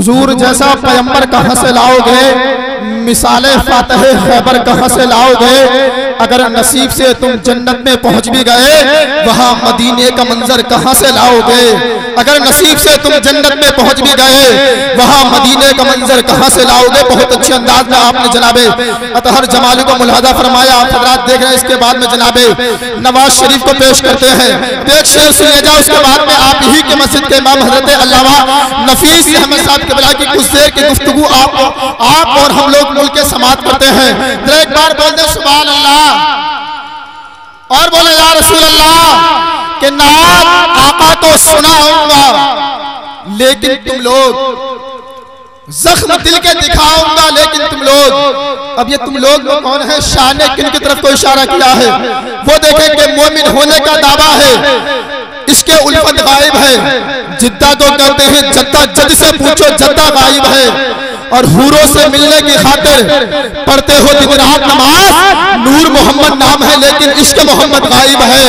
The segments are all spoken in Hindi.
हुजूर जैसा पैगंबर कहाँ से लाओगे, मिसाले फातह खैबर कहाँ से लाओगे। अगर नसीब से तुम जन्नत में पहुंच भी गए, वहां मदीने का मंजर कहाँ से लाओगे। अगर नसीब से तुम जन्नत में पहुंच भी गए, वहां मदीने का मंजर कहाँ से लाओगे। बहुत अच्छे अंदाज में आपने जनाबे अतहर जमाली को मुलाहजा फरमाया। आप हजरात देख रहे हैं। इसके बाद में जनाबे नवाज शरीफ को पेश करते हैं। एक शेर सुनिए जाओ। उसके बाद में आप ही के मस्जिद के इमाम हजरत अल्लामा नफीस अहमद साहब के बिला की कुछ देर की गुफ्तगू आप और हम लोग मुल्क के समाप्त करते हैं। तो एक बार बोल दे सुभान अल्लाह और बोले या रसूल अल्लाह के नात आका तो सुना होगा, लेकिन तुम लोग जख्म दिल के दिखाऊंगा, लेकिन तुम लोग अब ये तुम लोग कौन है। शाह ने किन की तरफ को इशारा किया है। वो देखें कि मोमिन होने का दावा है, इसके उल्फत गायब है। जिद्दा को कहते हैं जद्दा, जद से पूछो जद्दा गायब है। और हूरों से मिलने की खातिर पढ़ते हो दिन रात नमाज, नूर मोहम्मद नाम है लेकिन इश्क मोहम्मद गायब है।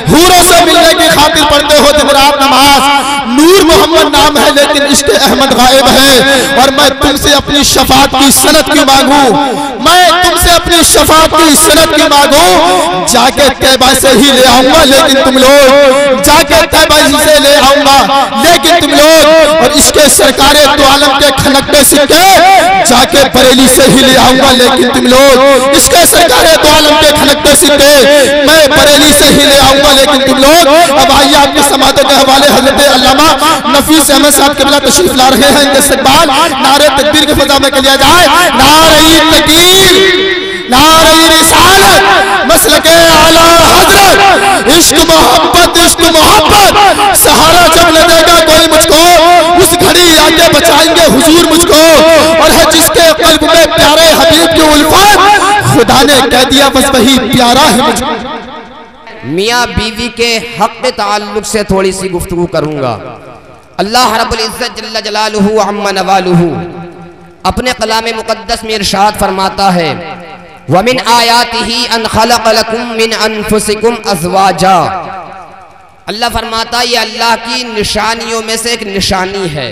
हूरों से मिलने की खातिर पढ़ते हो दिन रात नमाज, नूर मोहम्मद नाम है लेकिन इश्क अहमद गायब है। और मैं तुमसे अपनी शफाअत की सनत क्यों मांगू, मैं तुमसे अपनी शफाअत की सनत क्यों मांगू। जाके तैबा से ही ले आऊंगा, लेकिन तुम लोग जाके तैबा से ले आऊंगा, लेकिन तुम लोग और इसके सरकारे तो आलम के खनकते सिक्के जाके बरेली से ही ले आऊंगा, लेकिन तुम लोग इसके सरकारे तो आलम के खनकते सिक्के मैं बरेली से ही ले आऊंगा, लेकिन तुम लोग। अब आइए आपकी समातों के हवाले हजरत अल्लामा नफीस अहमद साहब के बिला तशरीफ ला रहे हैं। इनके इस्तकबाल नारे तकबीर के फजा में किया जाए। नारे तकबीर, नारे रिसालत, मसलके आला हजरत, इश्क मोहब्बत सहारा जब लगेगा कोई मुझको, उस घड़ी आके बचाएंगे हुजूर मुझको। और है जिसके कल्ब में प्यारे हबीब की उल्फत, खुदा ने कह दिया बस वही प्यारा है मुझको। मियाँ बीवी के हक के ताल्लुक से थोड़ी सी गुफ्तगू करूंगा। अल्लाह रब्बुल इज्जत जल्ल जलालुहु अम्मा नवालुहु अपने कलाम मुक़द्दस में इरशाद फरमाता है, वमिन आयातिही अन खलक़ लकुम मिन अनफुसिकुम अज़वाजा। अल्लाह फरमाता ये अल्लाह की निशानियों में से एक निशानी है।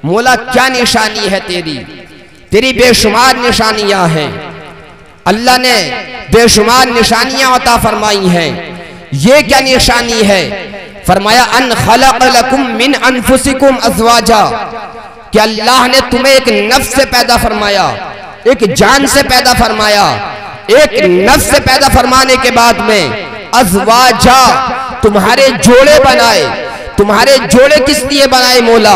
मौला क्या निशानी है तेरी, तेरी बेशुमार निशानियां हैं। अल्लाह ने बेशुमार निशानियां अता फरमाई हैं। ये क्या निशानी है, फरमाया अन खलक़ लकुम मिन अनफुसिकुम अज़वाजा, कि अल्लाह ने तुम्हें एक नफ्स से पैदा फरमाया, एक जान से पैदा फरमाया। एक नफ्स से पैदा फरमाने के बाद में अज़वाजा तुम्हारे जोड़े बनाए। तुम्हारे जोड़े किस लिए बनाए मौला,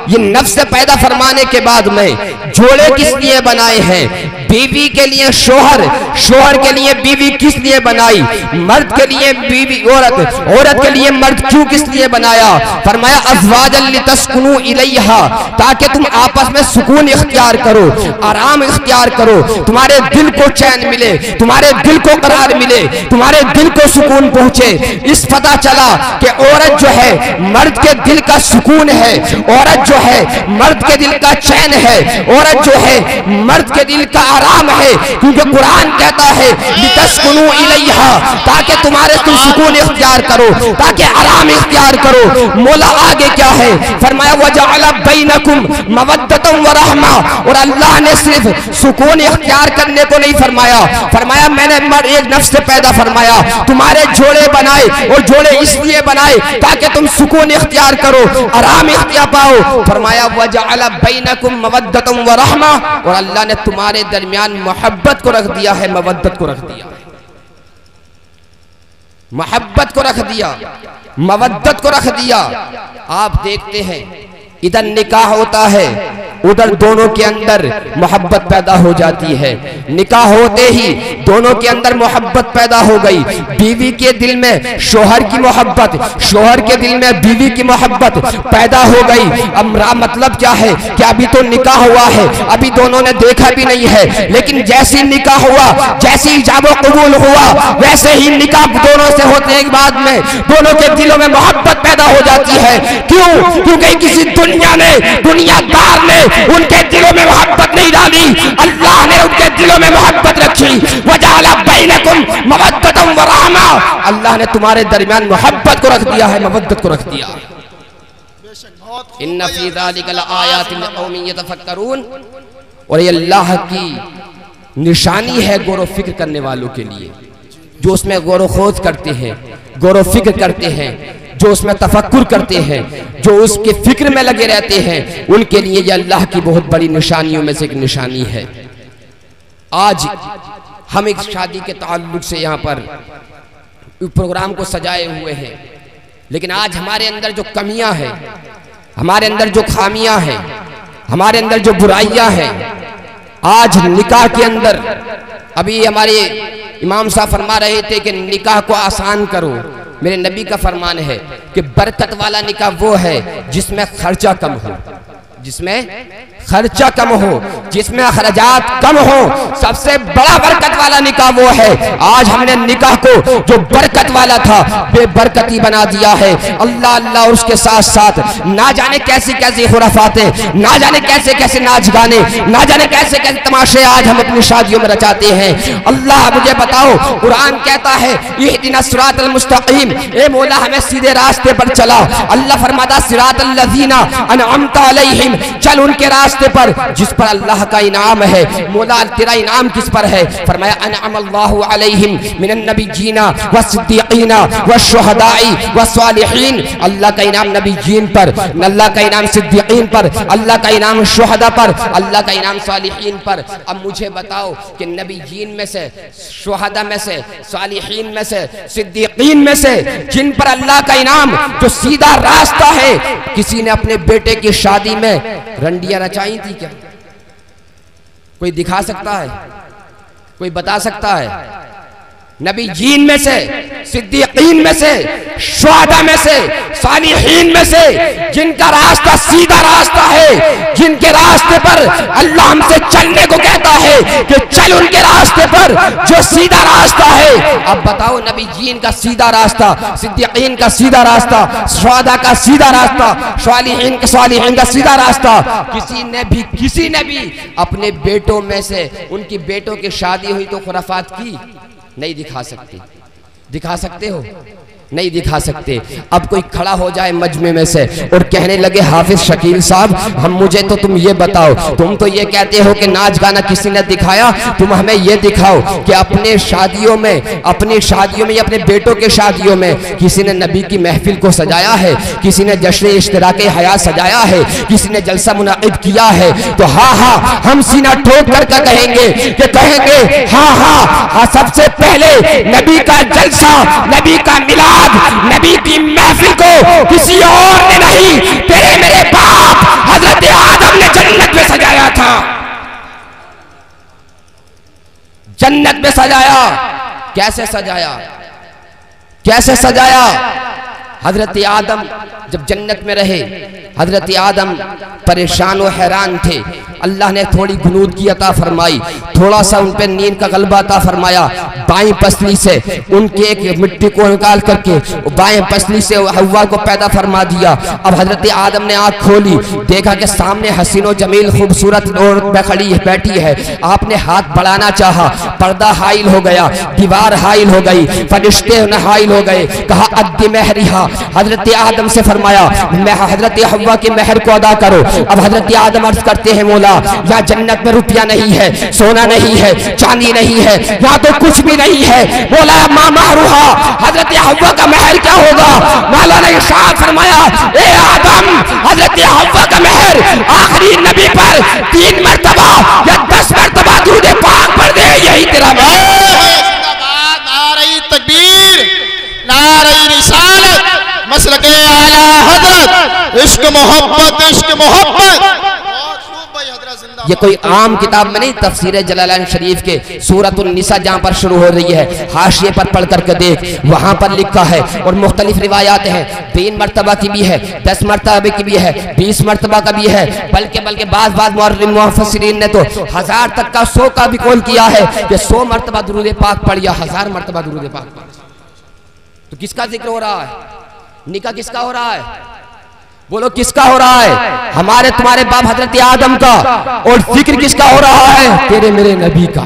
ये नफ्स से पैदा फरमाने के बाद में जोड़े किस लिए बनाए हैं। बीवी के लिए शोहर, शोहर के लिए बीवी किस लिए बनाई, मर्द के लिए बीवी औरत, औरत के लिए मर्द क्यों किस लिए बनाया। फरमाया अज़वाजन लितस्कुनु इलैहा, ताकि तुम आपस में सुकून इख्तियार करो, आराम इख्तियार करो, तुम्हारे दिल को चैन मिले, तुम्हारे दिल को करार मिले, तुम्हारे दिल को सुकून पहुंचे। इस पता चला कि औरत जो है मर्द के दिल का सुकून है, औरत जो है मर्द के दिल का चैन है, औरत जो है मर्द के दिल का आराम है। क्योंकि कुरान कहता है लितस्कुनु इलैहा, ताकि तुम्हारे तुम सुकून इख्तियार करो, ताकि आराम इख्तियार करो। मौला आगे क्या है, फरमाया वजअल बैनकुम मवद्दतन व रहमा। और अल्लाह ने सिर्फ सुकून इख्तियार करने को नहीं फरमाया, फरमाया मैंने एक नफ्स से पैदा फरमाया, तुम्हारे जोड़े बनाए। और जोड़े इसलिए बनाए ताकि तुम सुकून इख्तियार करो, आराम इख्तियार पाओ। फरमाया वजअल बैनकुम मवद्दतन व रहमा, और अल्लाह ने तुम्हारे दरमियान मोहब्बत को रख दिया है, मवद्दत को रख दिया, मोहब्बत को रख दिया, मवद्दत को रख दिया। आप देखते हैं इधर निकाह होता है, उधर दोनों के अंदर मोहब्बत पैदा हो जाती है। निकाह होते ही दोनों के अंदर मोहब्बत पैदा हो गई। बीवी के दिल में शोहर की मोहब्बत, शोहर के दिल में बीवी की मोहब्बत पैदा हो गई। अब मतलब क्या है कि अभी तो निकाह हुआ है, अभी दोनों ने देखा भी नहीं है, लेकिन जैसे निकाह हुआ, जैसे इजाब कबूल हुआ, वैसे ही निकाह दोनों से होने के बाद में दोनों के दिलों में मोहब्बत पैदा हो जाती है। क्यों? क्योंकि किसी दुनियादार ने उनके दिलों में मोहब्बत नहीं डाली, अल्लाह ने उनके दिलों में मोहब्बत रखी। वजअल बैनकुम मवद्दतन व रहमा, अल्लाह ने तुम्हारे दरमियान मोहब्बत को रख दिया है, मवद्दत को रख दिया। इन्ना फी ज़ालिका लआयातिन लिक़ौमिन यतफ़क्करून। और ये अल्लाह की निशानी है गौर व फिक्र करने वालों के लिए, जो उसमें गौर व खोज करते हैं, गौर व फिक्र करते हैं, जो उसमें तफक्कुर करते हैं, जो उसके फिक्र में लगे रहते हैं, उनके लिए ये अल्लाह की बहुत बड़ी निशानियों में से एक निशानी है। आज हम एक शादी के ताल्लुक से यहाँ पर प्रोग्राम को सजाए हुए हैं, लेकिन आज हमारे अंदर जो कमियां हैं, हमारे अंदर जो खामियां हैं, हमारे अंदर जो बुराइयां हैं, आज निकाह के अंदर अभी हमारे इमाम साहब फरमा रहे थे कि निकाह को आसान करो। मेरे नबी का फरमान है कि बरकत वाला निकाह वो है जिसमें खर्चा कम हो, जिसमें खर्चा कम हो, जिसमें अखराजात कम हो। सबसे बड़ा बरकत वाला निकाह वो है। आज हमने निकाह को जो बरकत वाला था बेबरकती बना दिया है। अल्लाह अल्लाह, उसके साथ साथ ना जाने कैसी कैसी खुराफातें, ना जाने कैसे कैसे नाच गाने, ना जाने कैसे कैसे तमाशे आज हम अपनी शादियों में रचाते हैं। अल्लाह मुझे बताओ, कुरान कहता है इहदिना सिरातल मुस्तकीम, ए मौला हमें सीधे रास्ते पर चला। अल्लाह फरमाता सिरातल लज़ीना अनअमता अलैहिम, चल उनके रास्ते पर जिस पर अल्लाह का इनाम है। मौला तेरा इनाम किस पर है? फरमाया अनअमल्लाहु अलैहिम मिनन नबिय्यीना वस्सिद्दीकीना वश्शुहदाई वस्सालिहीन। अल्लाह का इनाम नबिय्यीन पर, अल्लाह का इनाम सिद्दीकीन पर, अल्लाह का इनाम शुहदा पर, अल्लाह का इनाम सालिहीन पर। अब मुझे बताओ कि नबिय्यीन में से, शुहदा में से, सालिहीन में से, सिद्दीकीन में से जिन पर अल्लाह का इनाम जो सीधा रास्ता है, किसी ने अपने बेटे की शादी में रंडियां रचाई थी क्या? कोई दिखा सकता है? कोई बता सकता है? नबीयीन में से, सिद्दीकीन में से, शुहदा में से, सालिहीन में से जिनका रास्ता सीधा रास्ता है, जिनके रास्ते पर अल्लाह हमसे चलने को कहता है कि चल उनके रास्ते पर जो सीधा रास्ता है। अब बताओ, नबीयीन का सीधा रास्ता, सिद्दीकीन का सीधा रास्ता, शुहदा का सीधा रास्ता, सालिहीन का सीधा रास्ता, किसी ने भी अपने बेटों में से उनकी बेटों की शादी हुई तो खुराफात की नहीं दिखा सकते। दिखा सकते हो? नहीं दिखा सकते। अब कोई खड़ा हो जाए मजमे में से और कहने लगे हाफिज शकील साहब, मुझे तो तुम ये बताओ, तुम तो ये कहते हो कि नाच गाना किसी ने दिखाया, तुम हमें ये दिखाओ कि अपने शादियों में, अपनी शादियों में या अपने बेटों के शादियों में किसी ने नबी की महफिल को सजाया है, किसी ने जश्न इश्तिराके हयात सजाया है, किसी ने जलसा मुनाकिद किया है? तो हाँ, हम सीना ठोक कर कहेंगे हाँ, सबसे पहले नबी का जलसा, नबी का मिलाद, नबी की महफिल को किसी और ने नहीं, तेरे मेरे बाप हजरत आदम ने जन्नत में सजाया था। जन्नत में सजाया। कैसे सजाया? कैसे सजाया? हजरत आदम जब जन्नत में रहे, हजरत आदम परेशान और हैरान थे। अल्लाह ने थोड़ी गुनूद की अता फरमाई, थोड़ा सा उन पर नींद का गलबा अता फरमाया। बाएं पसली से उनके एक मिट्टी को निकाल करके बाएं पसली से हव्वा को पैदा फरमा दिया। अब हजरत आदम ने आँख खोली, देखा कि सामने हसीनो जमील खूबसूरत औरत खड़ी बैठी है। आपने हाथ बढ़ाना चाहा, पर्दा हाइल हो गया, दीवार हाइल हो गई, फरिश्ते हाइल हो गए। कहा अद्दी महरिहा, हजरत आदम से फरमाया मैं हजरत हव्वा के महर को अदा करो। अब हजरत आदम अर्ज करते हैं मौला, यहाँ जन्नत में रुपया नहीं है, सोना नहीं है, चांदी नहीं है, यहाँ तो कुछ भी नहीं है। बोला माँ महरुहा, हजरत हव्वा का महर क्या होगा? मौला ने इरशाद फरमाया ए आदम, हजरत हव्वा का महर आखिरी नबी पर 3 मरतबा या 10 मरतबा दुरूद पाक पढ़ दे, यही तेरा नारे तकबीर, नारे रिसालत, मसलके आला हजरत, इश्क मोहब्बत, इश्क मोहब्बत। ये कोई आम किताब में नहीं, तफसीर जलालैन शरीफ के सूरतुन निसा जहाँ पर शुरू हो रही है, हाशिए पर पढ़ करके देख, वहाँ पर लिखा है। और मुख्तलिफ रिवायात हैं, 3 मरतबा की भी है, 10 मरतबा की भी है, 20 मरतबा का भी है, बल्कि बाज़ मुफस्सिरीन ने तो 1000 तक का 100 का भी कौल किया है कि 100 मरतबा दुरूद पाक पढ़ या 1000 मरतबा दुरूद पाक पढ़। तो किसका जिक्र हो रहा है? निकाह किसका हो रहा है? बोलो किसका हो रहा है? हमारे तुम्हारे बाप हजरत आदम का। और जिक्र किसका हो रहा है? तेरे मेरे नबी का।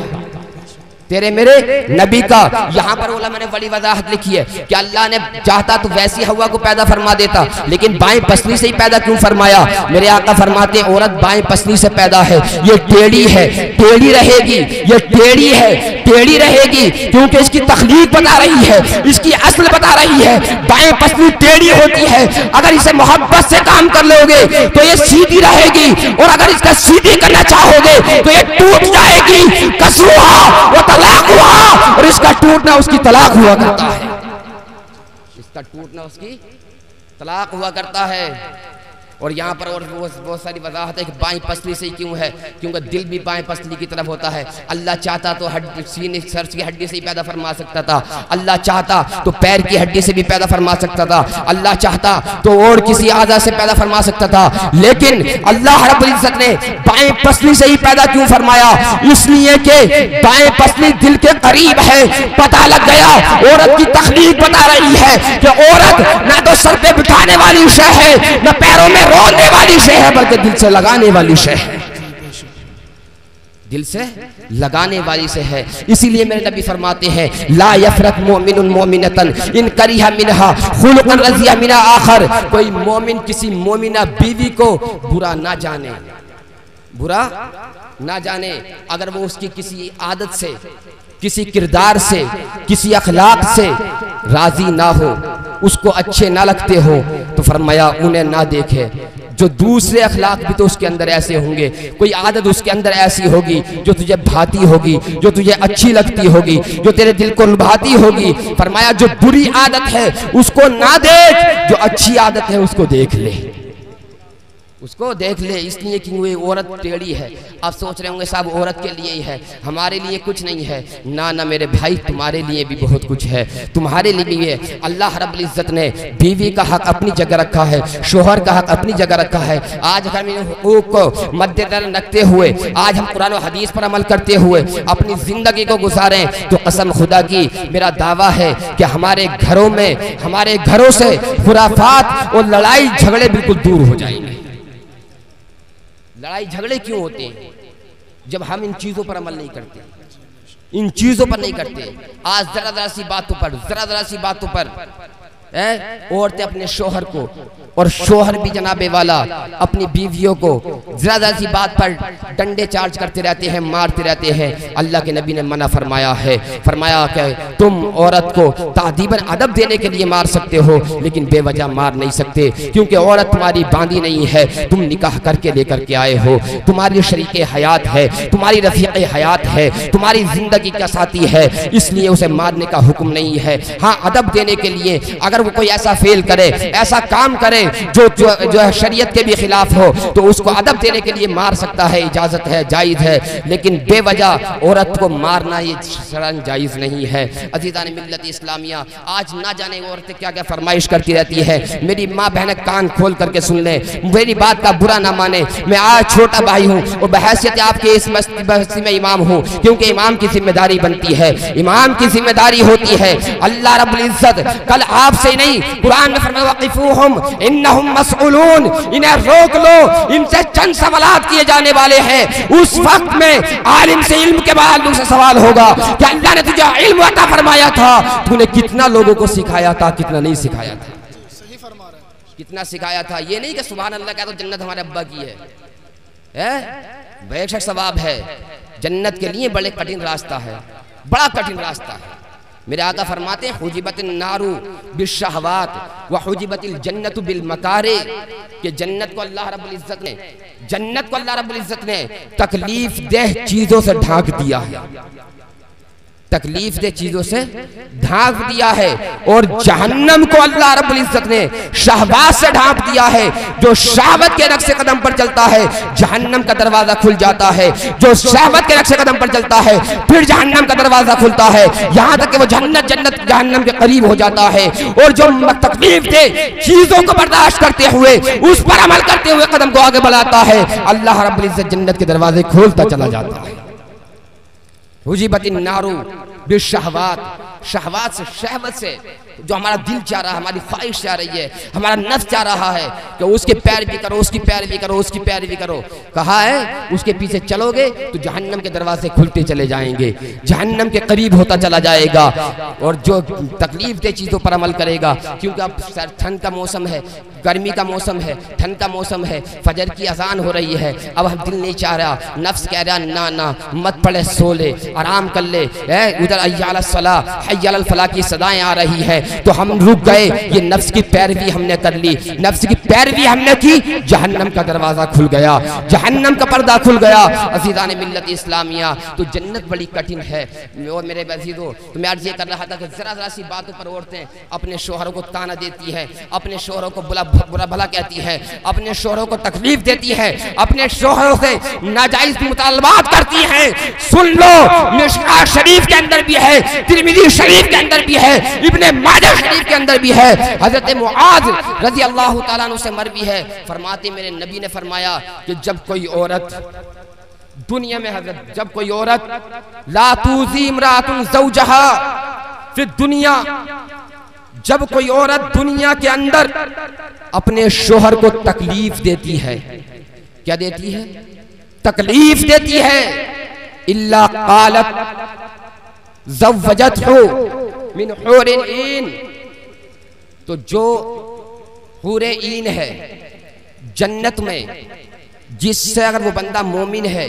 तेरे मेरे नबी का। यहाँ पर उलमा ने बड़ी वजाहत लिखी है कि अल्लाह ने चाहता तो वैसी हवा को पैदा फरमा देता, लेकिन बाएं पसली से ही पैदा क्यों फरमाया? मेरे आका फरमाते हैं औरत बाएं पसली से पैदा है, ये टेढ़ी है, टेढ़ी रहेगी, ये टेढ़ी है, टेढ़ी रहेगी, क्योंकि इसकी तखलीक बता रही है, इसकी असल बता रही है। बाएं पसली टेढ़ी होती है, अगर इसे मोहब्बत से काम कर लोगे तो ये सीधी रहेगी, और अगर इसका सीधी करना चाहोगे तो ये टूट जाएगी। कसरुहा वो तलाक हुआ, और इसका टूटना उसकी तलाक हुआ करता है, इसका टूटना उसकी तलाक हुआ करता है। और यहाँ पर और बहुत सारी वजाहत है कि बाएं पसली से ही क्यों है, क्योंकि दिल भी बाएं पसली की तरफ होता है। अल्लाह चाहता तो सीने सर्च की हड्डी से ही पैदा फरमा सकता था, अल्लाह चाहता तो पैर की हड्डी से भी पैदा फरमा सकता था, अल्लाह चाहता तो और किसी आज़ा से पैदा फरमा सकता था, लेकिन अल्लाह रब्बुल इज्जत ने बाएं पसली से ही पैदा क्यों फरमाया? इसलिए कि बाएं पसली दिल के करीब है। पता लग गया, औरत की तखलीक बता रही है कि औरत ना तो सर पे बिठाने वाली शय है, न पैरों में रोने वाली शय है, बल्कि दिल से लगाने वाली शय है, दिल से लगाने वाली से है। इसीलिए मेरे नबी फरमाते हैं ला यफरक मोमिनुन मोमिनतन इन करिहा मिनहा खुलुकन रज़िया मिना आखर। कोई मोमिन किसी मोमिना बीवी को बुरा ना जाने, बुरा ना जाने, अगर वो उसकी किसी आदत से, किसी किरदार से, किसी अखलाक से राजी ना हो, उसको अच्छे ना लगते हो, तो फरमाया उन्हें ना देखे। जो दूसरे अखलाक भी तो उसके अंदर ऐसे होंगे, कोई आदत उसके अंदर ऐसी होगी जो तुझे भाती होगी, जो तुझे अच्छी लगती होगी, जो तेरे दिल को लुभाती होगी। फरमाया जो बुरी आदत है उसको ना देख, जो अच्छी आदत है उसको देख ले, उसको देख ले। इसलिए कि वो औरत टेढ़ी है। आप सोच रहे होंगे साहब औरत के लिए ही है, हमारे लिए कुछ नहीं है। ना ना मेरे भाई, तुम्हारे लिए भी बहुत कुछ है, तुम्हारे लिए भी है। अल्लाह रब्बुल इज्जत ने बीवी का हक अपनी जगह रखा है, शोहर का हक अपनी जगह रखा है। आज हम इन हुकूक को मद्देनजर रखते हुए, आज हम कुरान और हदीस पर अमल करते हुए अपनी जिंदगी को गुजारें, तो कसम खुदा की मेरा दावा है कि हमारे घरों में, हमारे घरों से खुराफात और लड़ाई झगड़े बिल्कुल दूर हो जाएंगे। लड़ाई झगड़े क्यों होते हैं? जब हम इन चीजों पर अमल नहीं करते, इन चीजों पर नहीं करते। आज जरा जरा सी बातों पर, जरा जरा सी बातों पर औरतें अपने शोहर को, और शोहर भी जनाबे वाला अपनी बीवियों को जरा जरा सी बात पर डंडे चार्ज करते रहते हैं, मारते रहते हैं। अल्लाह के नबी ने मना फरमाया है, फरमाया कि तुम औरत को तादीबन अदब देने के लिए मार सकते हो, लेकिन बेवजह मार नहीं सकते, क्योंकि औरत तुम्हारी बांधी नहीं है, तुम निकाह करके लेकर के आए हो, तुम्हारी शरीके हयात है, तुम्हारी रफीक़े हयात है, तुम्हारी जिंदगी का साथी है, इसलिए उसे मारने का हुक्म नहीं है। हाँ, अदब देने के लिए अगर वो कोई ऐसा फेल करे, ऐसा काम करे जो है शरीयत के भी खिलाफ हो, तो उसको अदब देने के लिए मार सकता है, इजाजत है, जायज है, लेकिन बेवजह औरत को मारना ये शरअन जायज नहीं है। अज़ीज़ान मिल्लत इस्लामिया, आज ना जाने औरतें क्या क्या फरमाइश करती रहती है। मेरी माँ बहन कान खोल करके सुन ले, मेरी बात का बुरा ना माने। मैं आज छोटा भाई हूँ और बहैसियत आपके इस बस्ती में इमाम हूँ, क्योंकि इमाम की जिम्मेदारी बनती है, इमाम की जिम्मेदारी होती है। अल्लाह रब्बुल इज्जत कल आपसे नहीं, कुरान में फरमाया वक़िफूहुम इन्नहुम मसऊलून, इन्हें रोक लो, इनसे चंद सवालात किए जाने वाले हैं। उस वक्त में आलिम से इल्म के बाद तुमसे सवाल होगा कि अल्लाह ने तुझे इल्म अता फरमाया था, तूने कितना लोगों को सिखाया था, कितना नहीं सिखाया था, सही फरमा रहे हैं, कितना सिखाया था। ये नहीं कि सुभान अल्लाह कह दो जन्नत हमारे अब्बा की है, बेशक सवाब है, जन्नत के लिए बड़े कठिन रास्ता है, बड़ा कठिन रास्ता है। मेरे आका फरमाते हैं हुजिबतिन नारू बिश्शहवात व हुजिबतिल जन्नतु बिल मकारे, कि जन्नत को अल्लाह रब्बुल इज्जत ने, जन्नत को अल्लाह रब्बुल इज्जत ने तकलीफ देह चीजों से ढांक दिया है, तकलीफ दे चीजों से ढांक दिया है। और जहन्नम को अल्लाह रब्बुल इज्जत ने शहवात से ढांक दिया है। जो शहवत के नक्शे कदम पर चलता है जहन्नम का दरवाजा खुल जाता है, जो शहवत के नक्शे कदम पर चलता है फिर जहन्नम का दरवाजा खुलता है, यहाँ तक कि वो जन्नत जहन्नम के करीब हो जाता है। और जो तकलीफ दे चीजों को बर्दाश्त करते हुए, उस पर अमल करते हुए कदम को आगे बढ़ाता है, अल्लाह रब्बुल इज्जत जन्नत के दरवाजे खोलता चला जाता है। हुजिबतिन नारू बिश्शहवात, शहवात से, शहवत से, जो हमारा दिल चाह रहा है, हमारी ख्वाहिश चाह रही है, हमारा नफ्स चाह रहा है कि उसकी पैरवी करो, उसकी पैरवी करो, उसकी पैरवी करो। कहा है उसके पीछे चलोगे तो जहन्नम के दरवाजे खुलते चले जाएंगे, जहन्नम के करीब होता चला जाएगा। और जो तकलीफ दे चीज़ों पर अमल करेगा, क्योंकि अब ठंड का मौसम है, गर्मी का मौसम है, ठंड का मौसम है, फजर की अजान हो रही है, अब हम दिल नहीं चाह रहा, नफ्स कह रहा ना ना मत पड़े, सो ले, आराम कर ले, उधर अय्याल सलाह हय्याल फलाह की सदाएं आ रही है, तो हम रुक गए, ये नफ्स की पैरवी हमने कर ली, नफ्स की पैरवी हमने की, जहन्नम का दरवाजा खुल गया, जहन्नम का पर्दा खुल गया। अज़ीज़ान मिल्लत इस्लामिया, तो जन्नत बड़ी कठिन है। और मेरे अज़ीज़ों, तो मैं अर्ज़ ये कर रहा था कि जरा जरा सी बातों पर औरतें अपने शोहरों को ताना देती है, अपने शोहरों को बुरा भला कहती है, अपने शोहरों को तकलीफ देती है, अपने शोहरों से नाजायज मुतालबात करती है। सुन लो, मिशकात शरीफ के अंदर भी है, तिरमिज़ी शरीफ के अंदर भी है, इब्ने माजा शरीफ के अंदर भी है। हज़रत मुआज़ रज़ी अल्लाह तआला अन्हु से मरवी है, फरमाते मेरे नबी ने फरमाया कि जब कोई औरत दुनिया में, हज़रत जब कोई औरत ला तूज़ी इम्राअतुन ज़ौजहा, फिर दुनिया, जब कोई औरत दुनिया के अंदर अपने शोहर को तकलीफ देती है, क्या देती है? तकलीफ देती है। इल्ला क़ालत ज़व्वजतहु मिन हूरिन ईन, तो जो हूरे ईन है जन्नत में, जिससे अगर वो बंदा मोमिन है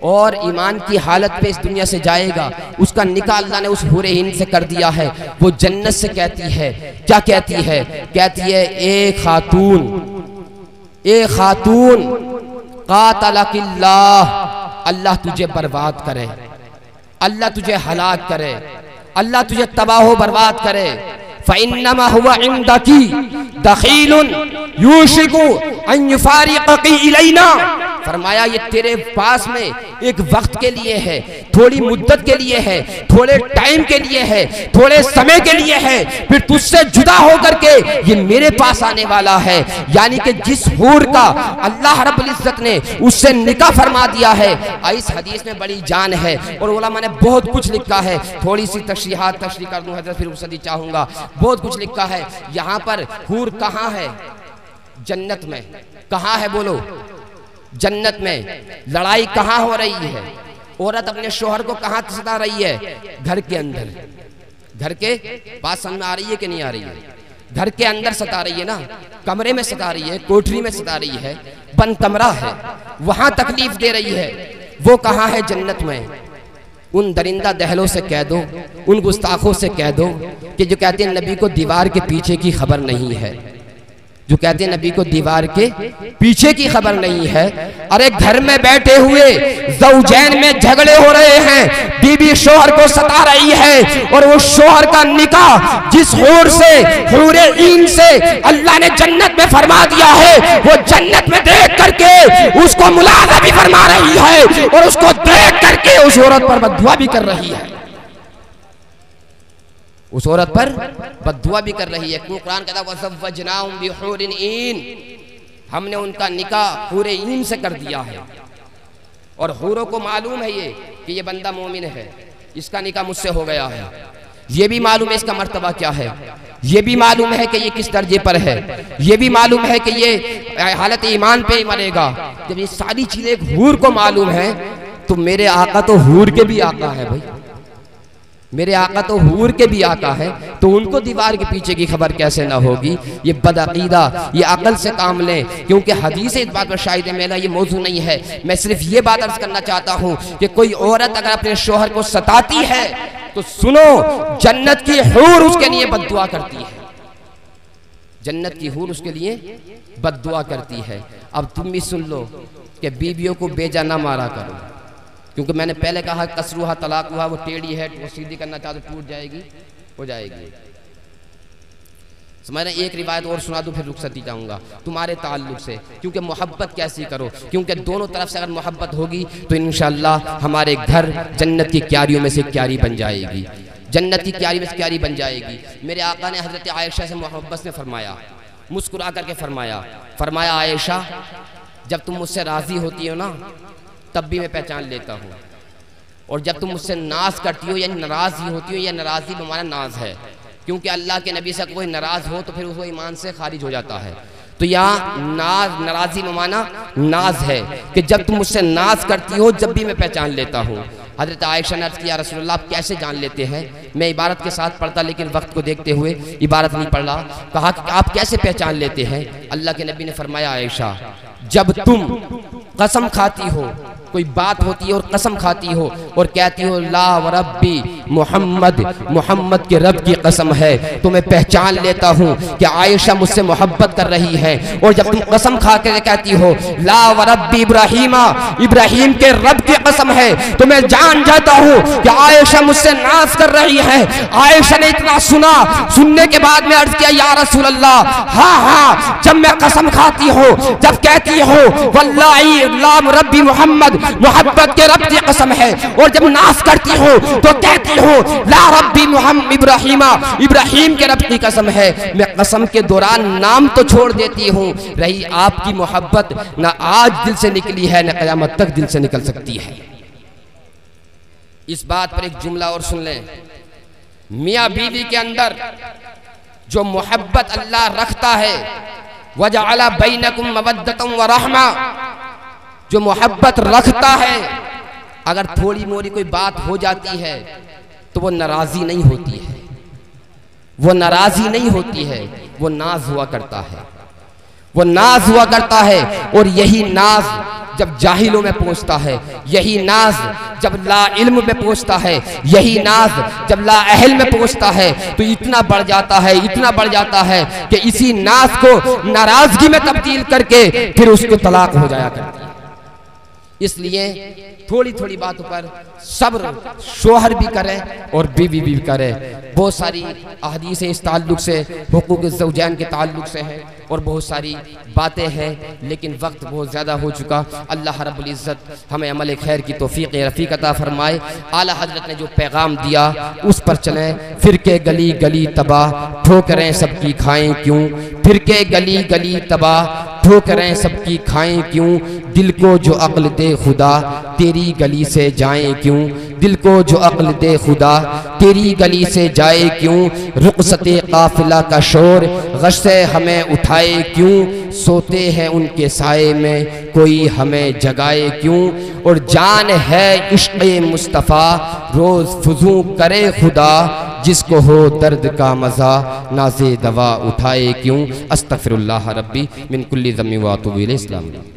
और ईमान की हालत पे इस दुनिया से जाएगा, उसका निकाह अल्लाह ने उस हूरे ईन से कर दिया है, वो जन्नत से कहती है, क्या कहती है? कहती है ए खातून क़ातलकिल्लाह, अल्लाह तुझे बर्बाद करे, अल्लाह तुझे हलाक करे, अल्लाह तुझे तबाह बर्बाद करे। फ़इन्नमा हुवा इंदकी दखीलुन यूशिकु अन युफारिक़की इलैना, फरमाया ये तेरे पास में एक वक्त के लिए है, थोड़ी मुद्दत के लिए है, थोड़े टाइम के लिए है, थोड़े समय के लिए है, फिर तुझसे जुदा होकर के ये मेरे पास आने वाला है। यानी कि जिस हूर का अल्लाह रब्बुल इज्जत ने उससे निकाह फरमा दिया है, इस हदीस में बड़ी जान है और उलमा ने बहुत कुछ लिखा है। थोड़ी सी तशरीह कर दूं हज़रत, फिर रुखसती चाहूंगा। बहुत कुछ लिखा है। यहाँ पर हूर कहाँ है? जन्नत में। कहाँ है बोलो? जन्नत में। लड़ाई कहाँ हो रही है? औरत अपने शोहर को कहाँ सता रही है? घर के अंदर। घर के बात समझ में आ रही है कि नहीं आ रही है? घर के अंदर सता रही है ना, कमरे में सता रही है, कोठरी में सता रही है, बंद कमरा है, वहां तकलीफ दे रही है। वो कहाँ है? जन्नत में। उन दरिंदा दहलों से कह दो, उन गुस्ताखों से कह दो कि जो कहते हैं नबी को दीवार के पीछे की खबर नहीं है, जो कहते हैं नबी को दीवार के पीछे की खबर नहीं है। अरे घर में बैठे हुए ज़ौजैन में झगड़े हो रहे हैं, बीबी शोहर को सता रही है और वो शोहर का निकाह जिस हूर से, हूरे ईन से अल्लाह ने जन्नत में फरमा दिया है, वो जन्नत में देख करके उसको मुलाज़ा भी फरमा रही है और उसको देख करके उस औरत पर बद्दुआ भी कर रही है, उस औरत पर बद्दुआ भी कर रही है। क्यों? कुरान कहता है वज़व्वजनाहुम बिहूरिन ईन, हमने उनका निकाह हूरे ईन से कर दिया है। और हूरों को मालूम है ये कि ये बंदा मोमिन है, इसका निकाह मुझसे हो गया है, ये भी मालूम है इसका मर्तबा क्या है, ये भी मालूम है कि ये किस दर्जे पर है, ये भी मालूम है कि ये हालत ईमान पे ही मरेगा। जब ये सारी चीजें एक हूर को मालूम है, तो मेरे आका तो हूर के भी आका है भाई, मेरे आका तो हूर के भी आका है, तो उनको दीवार के पीछे की खबर कैसे ना होगी? ये बदअकीदा, ये अकल से काम लें, क्योंकि हदीस इस बात पर शाहिद है। मेरा ये मौजू नहीं है, मैं सिर्फ ये बात अर्ज करना चाहता हूँ कि कोई औरत अगर अपने शोहर को सताती है तो सुनो, जन्नत की हूर उसके लिए बद्दुआ करती है, जन्नत की हूर उसके लिए बद्दुआ करती है। अब तुम भी सुन लो कि बीवियों को बेजा ना मारा करो, क्योंकि मैंने पहले कहा कसरूहा तलाक हुआ, वो टेढ़ी है, वो सीधी करना चाहते टूट जाएगी, हो जाएगी। मैंने एक रिवायत और सुना दूं, फिर रुखसती चाहूँगा तुम्हारे ताल्लुक से, क्योंकि मोहब्बत कैसी करो, क्योंकि दोनों तरफ से अगर मोहब्बत होगी तो इंशाअल्लाह हमारे घर जन्नत की क्यारियों में से क्यारी बन जाएगी, जन्नत की क्यारी में से क्यारी बन जाएगी। मेरे आका ने हज़रत आयशा से मोहब्बत से फरमाया, मुस्कुरा करके फरमाया आयशा, जब तुम मुझसे राज़ी होती हो ना, तब भी मैं पहचान लेता हूँ, और जब तुम मुझसे नाज करती हो यानी नाराज़ी होती हो, या नाराज़ी हमारा नाज है, क्योंकि अल्लाह के नबी से कोई नाराज़ हो तो फिर उसको ईमान से खारिज हो जाता है। तो यहाँ नाज नाराज़ी माना नाज है कि जब तुम मुझसे नाज करती हो जब भी मैं पहचान लेता हूँ। हज़रत आयशा ने अर्ज़ किया रसूलुल्लाह आप कैसे जान लेते हैं? मैं इबारत के साथ पढ़ता लेकिन वक्त को देखते हुए इबारत नहीं पढ़ रहा। कहा कि आप कैसे पहचान लेते हैं? अल्लाह के नबी ने फरमाया आयशा जब तुम कसम खाती हो, कोई बात होती है और कसम खाती हो और कहती हो ला व रब्बी मोहम्मद, मोहम्मद के रब की कसम है, तो मैं पहचान लेता हूँ कि आयशा मुझसे मोहब्बत कर रही है। और जब तुम कसम खा के कहती हो ला व रब्बी इब्राहीमा, इब्राहीम के रब की कसम है, तो मैं जान जाता हूँ कि आयशा मुझसे नाज कर रही है। आयशा ने इतना सुना, सुनने के बाद में अर्ज किया या रसूल अल्लाह, हाँ हाँ जब मैं कसम खाती हूँ, जब कहती हो वल्लाही ला रब्बी मोहम्मद, मोहब्बत के रब की कसम है, और जब नाश करती हो तो कहती हो ला रब्बी मोहम्मद इब्राहीमा, इब्राहीम के रब की कसम है। मैं कसम के दौरान नाम तो छोड़ देती हूँ, रही आपकी मोहब्बत ना आज दिल से निकली है ना क़यामत तक दिल से निकल सकती है। इस बात पर एक जुमला और सुन लें, मियाँ बीवी के अंदर जो मोहब्बत अल्लाह रखता है, वजअला बैनकुम मवद्दतम व रहमा, जो मोहब्बत रखता है, अगर थोड़ी मोड़ी कोई बात हो जाती है तो वो नाराज़ी नहीं होती है, वो नाराज़ी नहीं होती है, वो नाज हुआ करता है, वो नाज हुआ करता है। और यही नाज जब जाहिलों में पहुंचता है, यही नाज जब ला इल्म में पहुंचता है, यही नाज जब ला अहल में पहुंचता है तो इतना बढ़ जाता है, इतना बढ़ जाता है कि इसी नाज को नाराजगी में तब्दील करके फिर उसको तलाक हो जाया करती है। इसलिए थोड़ी थोड़ी बातों पर सब्र शोहर भी करे और बीवी भी करे। बहुत सारी अहदीस इस ताल्लुक से, हुकूक ज़ौजैन के ताल्लुक से हैं और बहुत सारी बातें हैं, लेकिन वक्त बहुत ज़्यादा हो चुका। अल्लाह रब्बुल इज़्ज़त हमें अमल खैर की तौफ़ीक़ रफ़ीक़ अता फरमाए। आला हज़रत ने जो पैगाम दिया उस पर चलें। फिर के गली गली तबाह ठोकरें सबकी खाएं क्यों, फिर के गली गली तबाह ठोकरें सबकी खाएं क्यों, दिल को जो अक्ल दे खुदा तेरी गली से जाएं क्यों, दिल को जो अक्ल दे खुदा तेरी गली से जाए क्यों, रुख़सते काफ़िला का शोर गश्ते हमें उठाए क्यों, सोते हैं उनके साए में कोई हमें जगाए क्यों, और जान है इश्क़े मुस्तफ़ा रोज़ फुज़ू करे खुदा, जिसको हो दर्द का मज़ा नाज़े दवा उठाए क्यों। अस्तग़फिरुल्लाह रब्बी मिन कुल्ली ज़म्बि व अतूबु इलैहि।